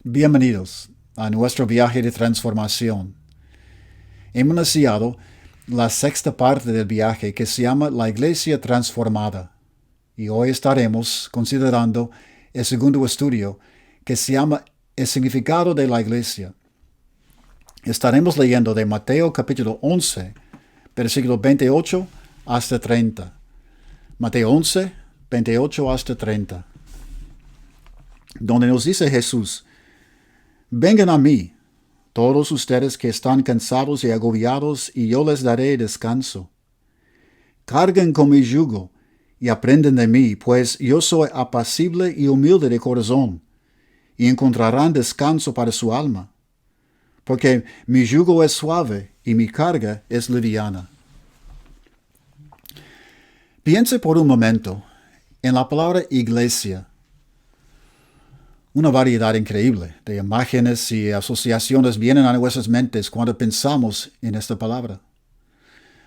Bienvenidos a nuestro viaje de transformación. Hemos iniciado la sexta parte del viaje que se llama La Iglesia Transformada y hoy estaremos considerando el segundo estudio que se llama El significado de la Iglesia. Estaremos leyendo de Mateo capítulo 11, versículo 28 hasta 30. Mateo 11, 28 hasta 30. Donde nos dice Jesús: Vengan a mí, todos ustedes que están cansados y agobiados, y yo les daré descanso. Carguen con mi yugo y aprenden de mí, pues yo soy apacible y humilde de corazón, y encontrarán descanso para su alma. Porque mi yugo es suave y mi carga es liviana. Piense por un momento en la palabra iglesia. Una variedad increíble de imágenes y asociaciones vienen a nuestras mentes cuando pensamos en esta palabra.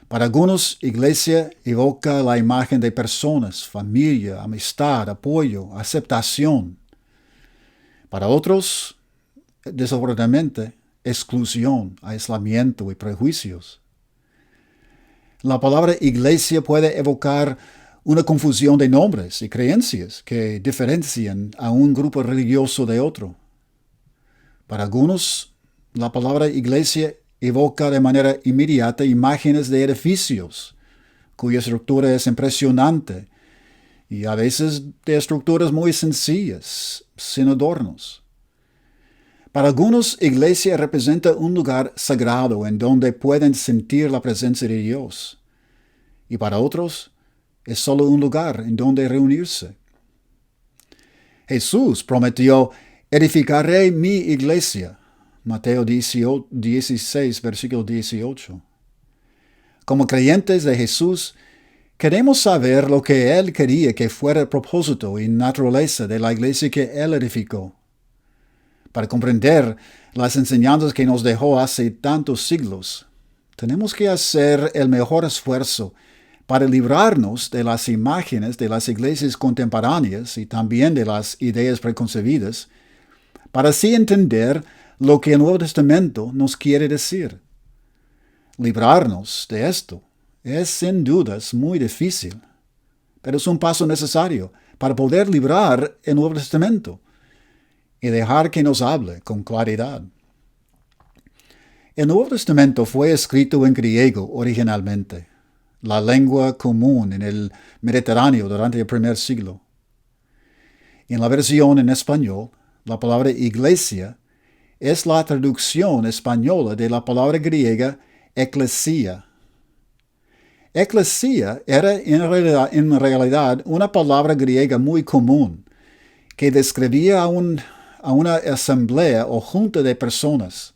Para algunos, iglesia evoca la imagen de personas, familia, amistad, apoyo, aceptación. Para otros, desafortunadamente, exclusión, aislamiento y prejuicios. La palabra iglesia puede evocar una confusión de nombres y creencias que diferencian a un grupo religioso de otro. Para algunos, la palabra iglesia evoca de manera inmediata imágenes de edificios, cuya estructura es impresionante, y a veces de estructuras muy sencillas, sin adornos. Para algunos, iglesia representa un lugar sagrado en donde pueden sentir la presencia de Dios. Y para otros, es solo un lugar en donde reunirse. Jesús prometió: edificaré mi iglesia. Mateo 16, versículo 18. Como creyentes de Jesús, queremos saber lo que Él quería que fuera el propósito y naturaleza de la iglesia que Él edificó. Para comprender las enseñanzas que nos dejó hace tantos siglos, tenemos que hacer el mejor esfuerzo para librarnos de las imágenes de las iglesias contemporáneas y también de las ideas preconcebidas, para así entender lo que el Nuevo Testamento nos quiere decir. Librarnos de esto es sin dudas muy difícil, pero es un paso necesario para poder librar el Nuevo Testamento y dejar que nos hable con claridad. El Nuevo Testamento fue escrito en griego originalmente, la lengua común en el Mediterráneo durante el primer siglo. En la versión en español, la palabra iglesia es la traducción española de la palabra griega eclesia. Eclesia era en realidad una palabra griega muy común que describía a una asamblea o junta de personas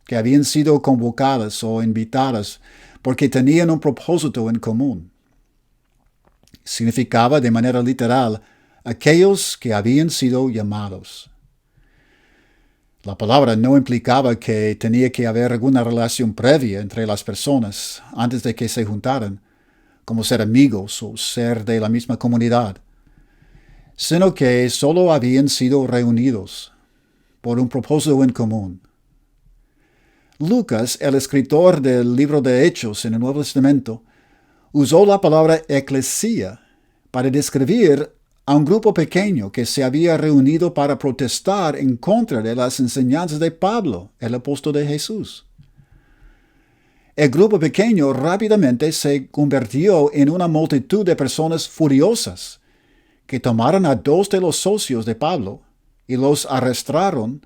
que habían sido convocadas o invitadas porque tenían un propósito en común. Significaba de manera literal aquellos que habían sido llamados. La palabra no implicaba que tenía que haber alguna relación previa entre las personas antes de que se juntaran, como ser amigos o ser de la misma comunidad, sino que solo habían sido reunidos por un propósito en común. Lucas, el escritor del libro de Hechos en el Nuevo Testamento, usó la palabra eclesia para describir a un grupo pequeño que se había reunido para protestar en contra de las enseñanzas de Pablo, el apóstol de Jesús. El grupo pequeño rápidamente se convirtió en una multitud de personas furiosas que tomaron a dos de los socios de Pablo y los arrastraron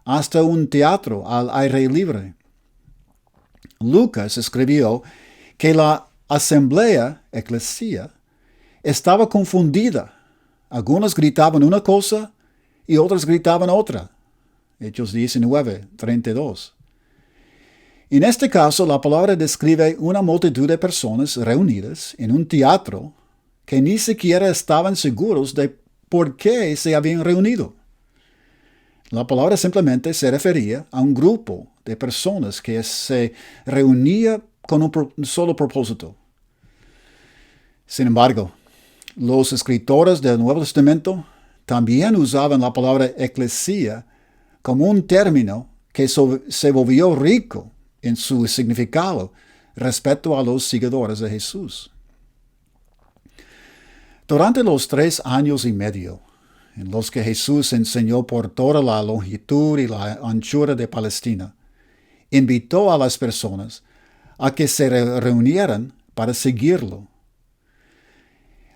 hasta un teatro al aire libre. Lucas escribió que la asamblea, eclesia, estaba confundida. Algunos gritaban una cosa y otros gritaban otra. Hechos 19, 32. En este caso, la palabra describe una multitud de personas reunidas en un teatro que ni siquiera estaban seguros de por qué se habían reunido. La palabra simplemente se refería a un grupo de personas que se reunía con un solo propósito. Sin embargo, los escritores del Nuevo Testamento también usaban la palabra eclesia como un término que se volvió rico en su significado respecto a los seguidores de Jesús. Durante los 3 años y medio en los que Jesús enseñó por toda la longitud y la anchura de Palestina, invitó a las personas a que se reunieran para seguirlo.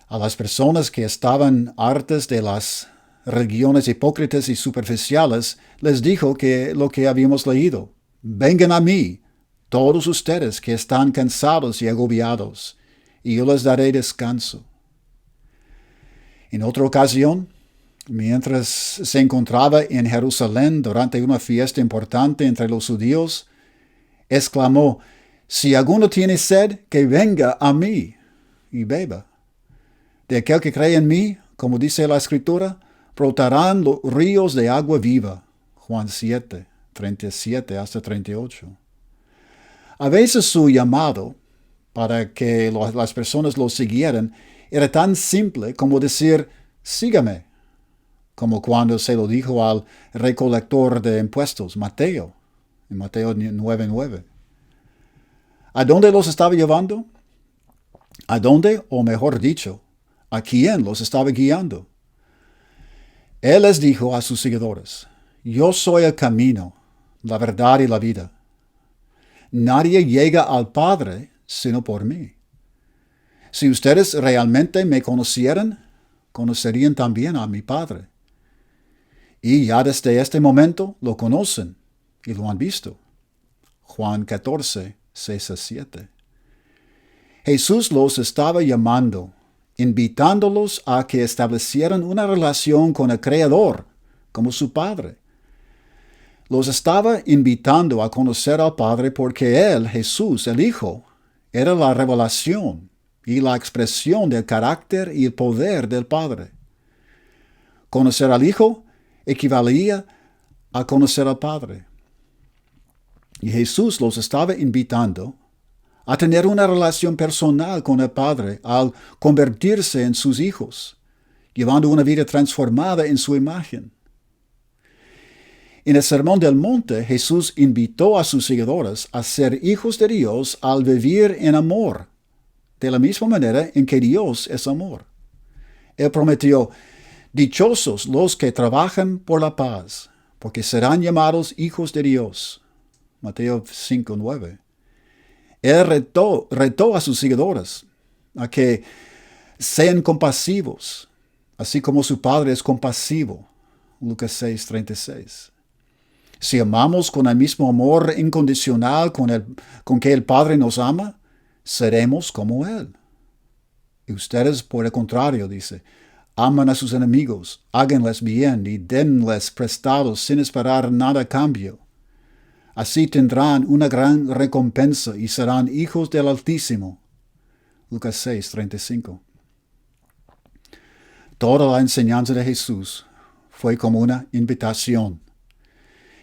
A las personas que estaban hartas de las religiones hipócritas y superficiales, les dijo que lo que habíamos leído: vengan a mí, todos ustedes que están cansados y agobiados, y yo les daré descanso. En otra ocasión, mientras se encontraba en Jerusalén durante una fiesta importante entre los judíos, exclamó: si alguno tiene sed, que venga a mí y beba. De aquel que cree en mí, como dice la Escritura, brotarán los ríos de agua viva. Juan 7, 37 hasta 38. A veces su llamado para que las personas lo siguieran era tan simple como decir: sígame, como cuando se lo dijo al recolector de impuestos, Mateo, en Mateo 9:9. ¿A dónde los estaba llevando? ¿A dónde, o mejor dicho, a quién los estaba guiando? Él les dijo a sus seguidores: yo soy el camino, la verdad y la vida. Nadie llega al Padre sino por mí. Si ustedes realmente me conocieran, conocerían también a mi Padre. Y ya desde este momento lo conocen y lo han visto. Juan 14, 6 a 7. Jesús los estaba llamando, invitándolos a que establecieran una relación con el Creador, como su Padre. Los estaba invitando a conocer al Padre porque Él, Jesús, el Hijo, era la revelación y la expresión del carácter y el poder del Padre. Conocer al Hijo equivalía a conocer al Padre. Y Jesús los estaba invitando a tener una relación personal con el Padre al convertirse en sus hijos, llevando una vida transformada en su imagen. En el Sermón del Monte, Jesús invitó a sus seguidores a ser hijos de Dios al vivir en amor, de la misma manera en que Dios es amor. Él prometió: dichosos los que trabajan por la paz, porque serán llamados hijos de Dios. Mateo 5:9. Él retó a sus seguidores a que sean compasivos, así como su Padre es compasivo. Lucas 6:36. Si amamos con el mismo amor incondicional con que el Padre nos ama, seremos como Él. Y ustedes, por el contrario, dice, aman a sus enemigos, háganles bien y denles prestados sin esperar nada a cambio. Así tendrán una gran recompensa y serán hijos del Altísimo. Lucas 6:35. Toda la enseñanza de Jesús fue como una invitación.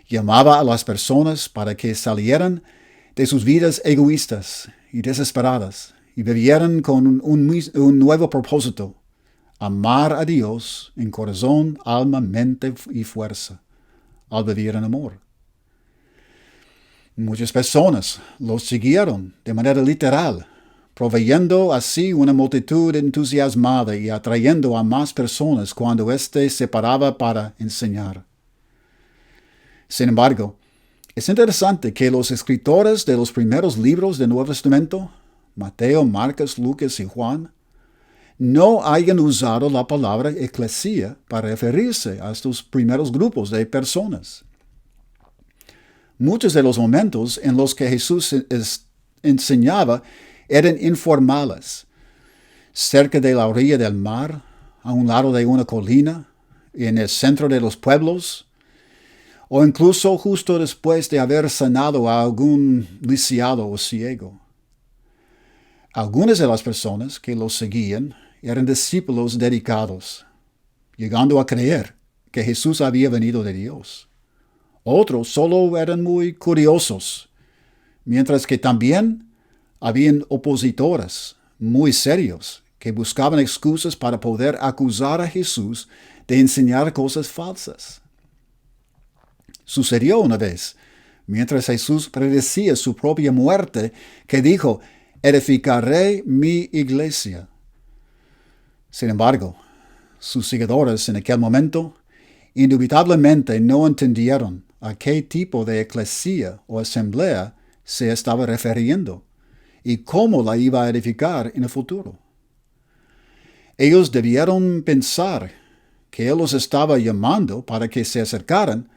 Llamaba a las personas para que salieran de sus vidas egoístas y desesperadas y vivieran con un nuevo propósito: amar a Dios en corazón, alma, mente y fuerza, al vivir en amor. Muchas personas los siguieron de manera literal, proveyendo así una multitud entusiasmada y atrayendo a más personas cuando éste se paraba para enseñar. Sin embargo, es interesante que los escritores de los primeros libros del Nuevo Testamento, Mateo, Marcos, Lucas y Juan, no hayan usado la palabra eclesia para referirse a estos primeros grupos de personas. Muchos de los momentos en los que Jesús enseñaba eran informales, cerca de la orilla del mar, a un lado de una colina, en el centro de los pueblos, o incluso justo después de haber sanado a algún lisiado o ciego. Algunas de las personas que lo seguían eran discípulos dedicados, llegando a creer que Jesús había venido de Dios. Otros solo eran muy curiosos, mientras que también habían opositores muy serios que buscaban excusas para poder acusar a Jesús de enseñar cosas falsas. Sucedió una vez, mientras Jesús predecía su propia muerte, que dijo, edificaré mi iglesia. Sin embargo, sus seguidores en aquel momento indubitablemente no entendieron a qué tipo de eclesia o asamblea se estaba refiriendo y cómo la iba a edificar en el futuro. Ellos debieron pensar que Él los estaba llamando para que se acercaran,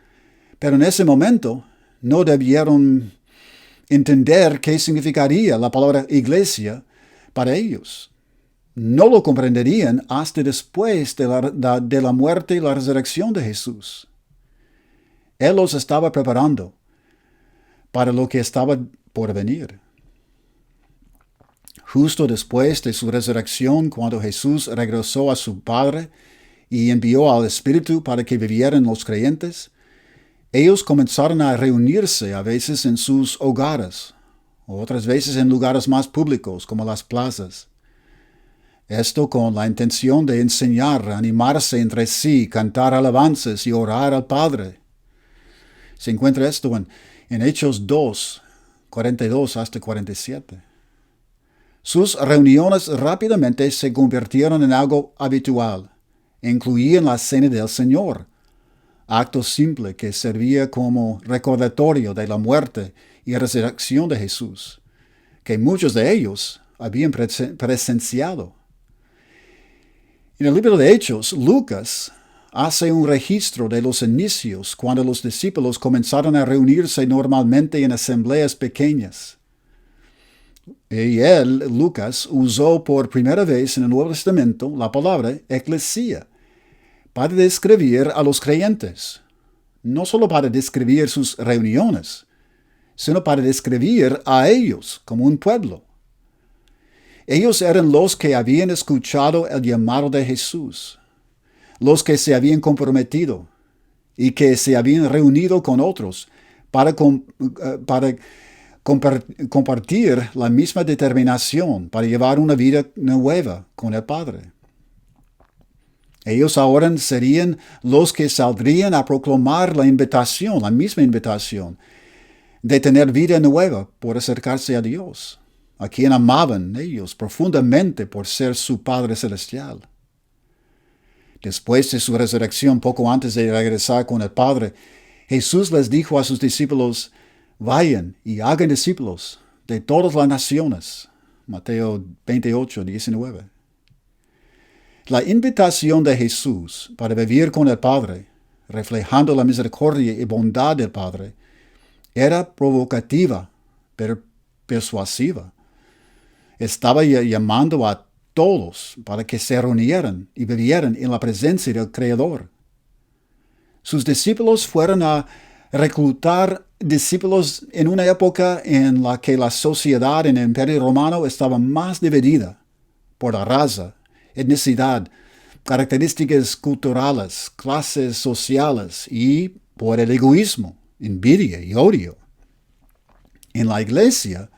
pero en ese momento no debieron entender qué significaría la palabra iglesia para ellos. No lo comprenderían hasta después de la muerte y la resurrección de Jesús. Él los estaba preparando para lo que estaba por venir. Justo después de su resurrección, cuando Jesús regresó a su Padre y envió al Espíritu para que vivieran los creyentes, ellos comenzaron a reunirse a veces en sus hogares, o otras veces en lugares más públicos como las plazas. Esto con la intención de enseñar, animarse entre sí, cantar alabanzas y orar al Padre. Se encuentra esto en Hechos 2, 42 hasta 47. Sus reuniones rápidamente se convirtieron en algo habitual. Incluían la cena del Señor, acto simple que servía como recordatorio de la muerte y resurrección de Jesús, que muchos de ellos habían presenciado. En el libro de Hechos, Lucas hace un registro de los inicios cuando los discípulos comenzaron a reunirse normalmente en asambleas pequeñas. Y él, Lucas, usó por primera vez en el Nuevo Testamento la palabra eclesia para describir a los creyentes, no solo para describir sus reuniones, sino para describir a ellos como un pueblo. Ellos eran los que habían escuchado el llamado de Jesús, los que se habían comprometido y que se habían reunido con otros para compartir la misma determinación para llevar una vida nueva con el Padre. Ellos ahora serían los que saldrían a proclamar la invitación, la misma invitación, de tener vida nueva por acercarse a Dios, a quien amaban ellos profundamente por ser su Padre Celestial. Después de su resurrección, poco antes de regresar con el Padre, Jesús les dijo a sus discípulos, vayan y hagan discípulos de todas las naciones. Mateo 28, 19. La invitación de Jesús para vivir con el Padre, reflejando la misericordia y bondad del Padre, era provocativa, pero persuasiva. Estaba llamando a todos para que se reunieran y vivieran en la presencia del Creador. Sus discípulos fueron a reclutar discípulos en una época en la que la sociedad en el Imperio Romano estaba más dividida por la raza, etnicidad, características culturales, clases sociales y por el egoísmo, envidia y odio. En la eclesia,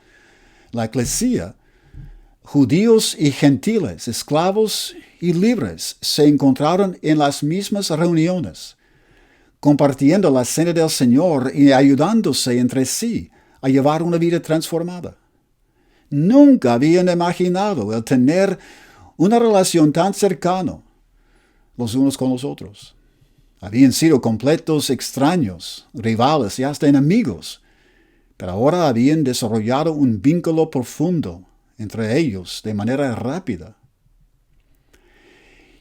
judíos y gentiles, esclavos y libres se encontraron en las mismas reuniones, compartiendo la cena del Señor y ayudándose entre sí a llevar una vida transformada. Nunca habían imaginado el tener una relación tan cercana los unos con los otros. Habían sido completos extraños, rivales y hasta enemigos, pero ahora habían desarrollado un vínculo profundo entre ellos de manera rápida.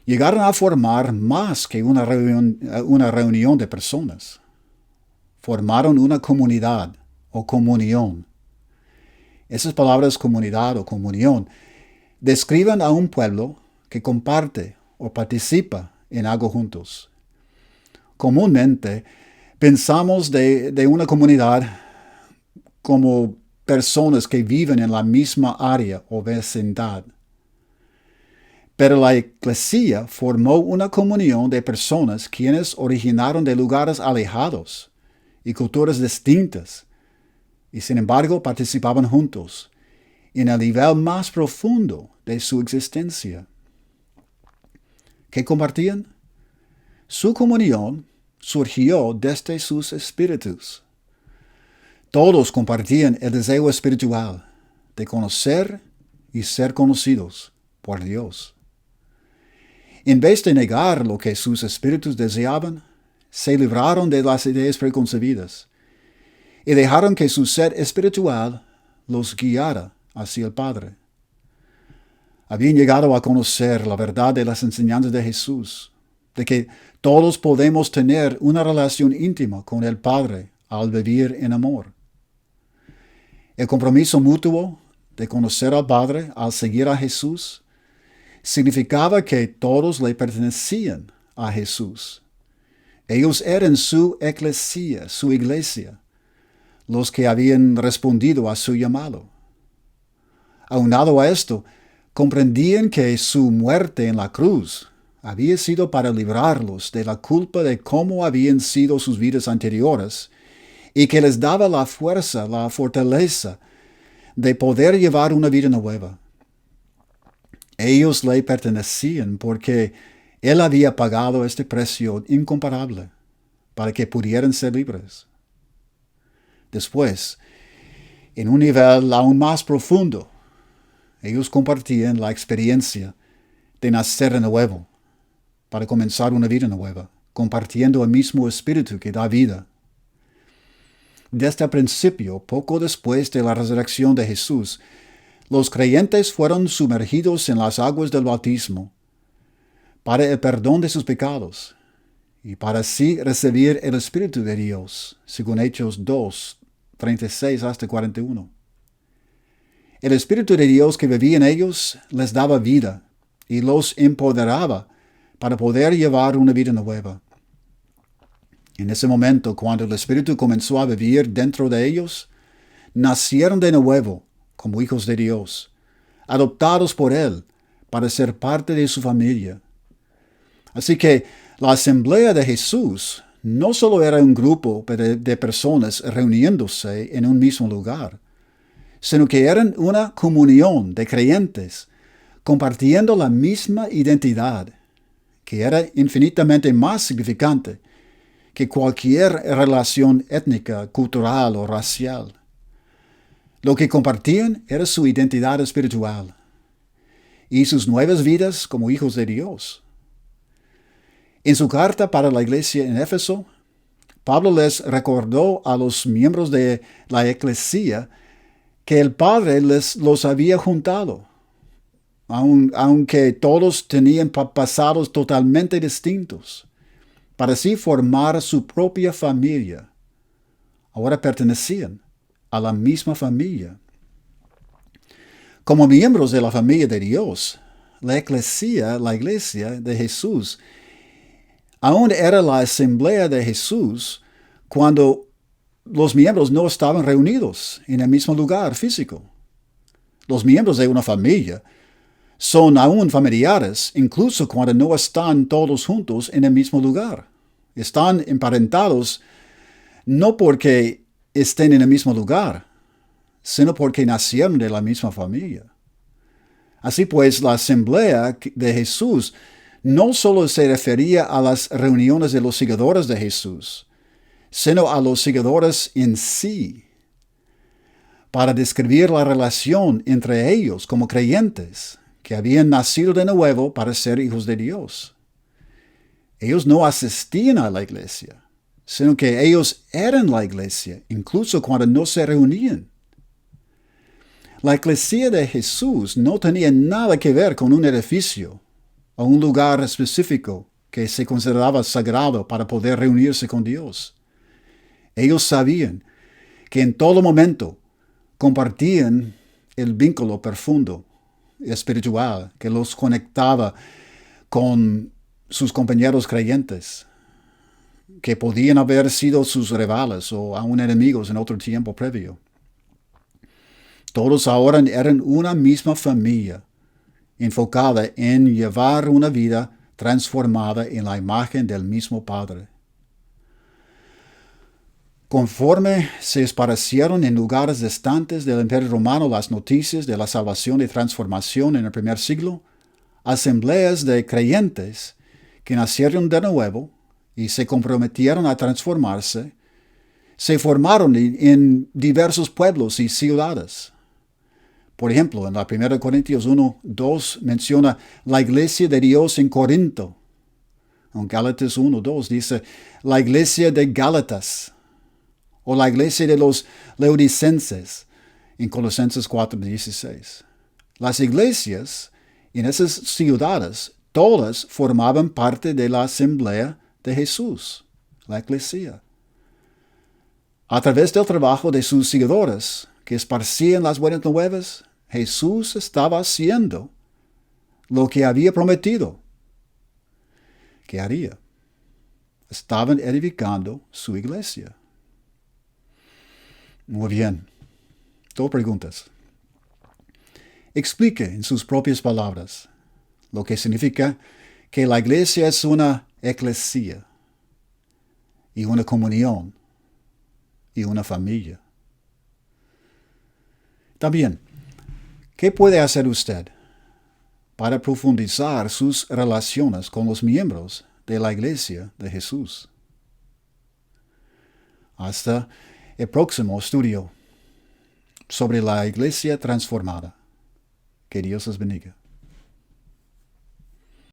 Llegaron a formar más que una reunión de personas. Formaron una comunidad o comunión. Esas palabras comunidad o comunión describen a un pueblo que comparte o participa en algo juntos. Comúnmente pensamos de una comunidad como personas que viven en la misma área o vecindad. Pero la Iglesia formó una comunión de personas quienes originaron de lugares alejados y culturas distintas, y sin embargo participaban juntos en el nivel más profundo de su existencia. ¿Qué compartían? Su comunión surgió desde sus espíritus. Todos compartían el deseo espiritual de conocer y ser conocidos por Dios. En vez de negar lo que sus espíritus deseaban, se libraron de las ideas preconcebidas y dejaron que su sed espiritual los guiara hacia el Padre. Habían llegado a conocer la verdad de las enseñanzas de Jesús, de que todos podemos tener una relación íntima con el Padre al vivir en amor. El compromiso mutuo de conocer al Padre al seguir a Jesús significaba que todos le pertenecían a Jesús. Ellos eran su eclesia, su iglesia, los que habían respondido a su llamado. Aunado a esto, comprendían que su muerte en la cruz había sido para librarlos de la culpa de cómo habían sido sus vidas anteriores y que les daba la fuerza, la fortaleza de poder llevar una vida nueva. Ellos le pertenecían porque Él había pagado este precio incomparable para que pudieran ser libres. Después, en un nivel aún más profundo, ellos compartían la experiencia de nacer de nuevo para comenzar una vida nueva, compartiendo el mismo espíritu que da vida. Desde el principio, poco después de la resurrección de Jesús, los creyentes fueron sumergidos en las aguas del bautismo para el perdón de sus pecados y para así recibir el Espíritu de Dios, según Hechos 2, 36 hasta 41. El Espíritu de Dios que vivía en ellos les daba vida y los empoderaba para poder llevar una vida nueva. En ese momento, cuando el Espíritu comenzó a vivir dentro de ellos, nacieron de nuevo como hijos de Dios, adoptados por Él para ser parte de su familia. Así que la asamblea de Jesús no solo era un grupo de personas reuniéndose en un mismo lugar, sino que eran una comunión de creyentes compartiendo la misma identidad, que era infinitamente más significante que cualquier relación étnica, cultural o racial. Lo que compartían era su identidad espiritual y sus nuevas vidas como hijos de Dios. En su carta para la iglesia en Éfeso, Pablo les recordó a los miembros de la eclesia que el Padre los había juntado, aunque todos tenían pasados totalmente distintos, para así formar su propia familia. Ahora pertenecían a la misma familia. Como miembros de la familia de Dios, la iglesia de Jesús, aún era la asamblea de Jesús cuando los miembros no estaban reunidos en el mismo lugar físico. Los miembros de una familia son aún familiares, incluso cuando no están todos juntos en el mismo lugar. Están emparentados no porque estén en el mismo lugar, sino porque nacieron de la misma familia. Así pues, la asamblea de Jesús no solo se refería a las reuniones de los seguidores de Jesús, sino a los seguidores en sí, para describir la relación entre ellos como creyentes que habían nacido de nuevo para ser hijos de Dios. Ellos no asistían a la iglesia, sino que ellos eran la iglesia, incluso cuando no se reunían. La iglesia de Jesús no tenía nada que ver con un edificio o un lugar específico que se consideraba sagrado para poder reunirse con Dios. Ellos sabían que en todo momento compartían el vínculo profundo espiritual que los conectaba con sus compañeros creyentes, que podían haber sido sus rivales o aún enemigos en otro tiempo previo. Todos ahora eran una misma familia, enfocada en llevar una vida transformada en la imagen del mismo Padre. Conforme se esparcieron en lugares distantes del Imperio Romano las noticias de la salvación y transformación en el primer siglo, asambleas de creyentes que nacieron de nuevo y se comprometieron a transformarse, se formaron en diversos pueblos y ciudades. Por ejemplo, en la 1 Corintios 1:2 menciona la iglesia de Dios en Corinto. En Gálatas 1:2 dice la iglesia de Gálatas o la iglesia de los Laodicenses en Colosenses 4:16. Las iglesias en esas ciudades todas formaban parte de la asamblea de Jesús, la iglesia. A través del trabajo de sus seguidores que esparcían las buenas nuevas, Jesús estaba haciendo lo que había prometido. ¿Qué haría? Estaban edificando su iglesia. Muy bien. 2 preguntas. Explique en sus propias palabras lo que significa que la iglesia es una eclesia y una comunión y una familia. También, ¿qué puede hacer usted para profundizar sus relaciones con los miembros de la iglesia de Jesús? Hasta el próximo estudio sobre la iglesia transformada. Que Dios los bendiga.